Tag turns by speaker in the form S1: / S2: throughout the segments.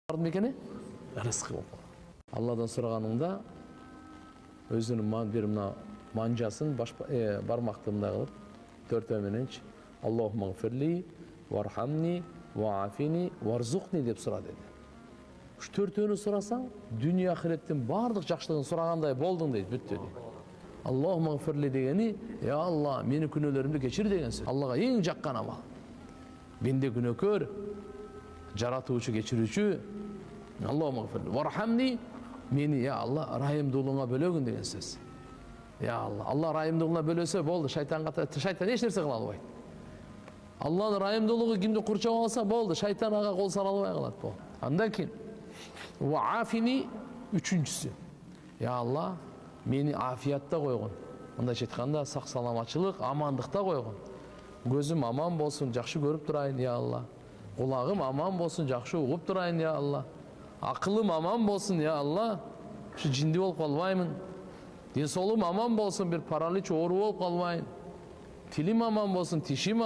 S1: бардым екені рызқы болып. Алладан сұрағаныңда өзінің бір мына манжасын бармақты мына қылып төртеумененші Аллахумма гфирли вархамни ваафини варзуқни деп сұра деді. Үш төртеуін сұрасаң, дүние ақиреттен барлық жақсылығын сұрағандай болдың дейді, бүтті дейді. Аллахумма гфирли дегені, я Алла, мені күнәлерімді кешір деген сөз. Аллаға ең жаққан амал. Менде күнәкөр, жаратушы, кешіруші, Аллахумма гфирли вархамни, мені, я Алла, райымдылығыңа бөлегін деген сөз. Я Алла, Алла райымдылығына бөлесе болды, шайтан еш нәрсе қыла албайды. Алланың райымдылығы кімді құрчап алса болды, шайтан аға қол сала албай қалады бұл. Андан кейін уаафини үшіншісі. Я Алла, мені афиятта қойғын. Мында жетқанда сақ саламатшылық, амандықта қойғын. Көзім аман болсын, жақшы көріп тұрайын, я Алла. Құлағым аман болсын, жақшы ұғып тұрайын, я Алла. Ақылым аман болсын, я Алла. Жинді болып қалмаймын. Денсаулығым аман болсын, бір паралич ору болып қалмайын. Тілім аман болсын, тишім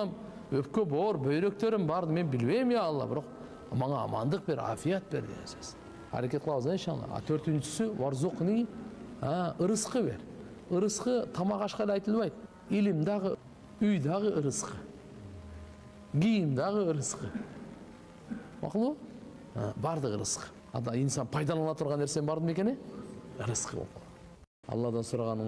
S1: өпке бор, бөйректерім барды, мен білмеймін, я Алла. Бірақ маңа амандық бер, афият бер деген сөз. Hareket kılavuz inşallah. Dördüncüsü varzuqni, ırızkı ver. Irızkı tamaq aşkayla aytılmaydı. İlimdağı, üydağı ırızkı. Giyimdağı ırızkı. Bakın bardı ırızkı. Hatta insan paydalana turgan nersen bardı mı ekeni? Irızkı. Allah'dan sorağanın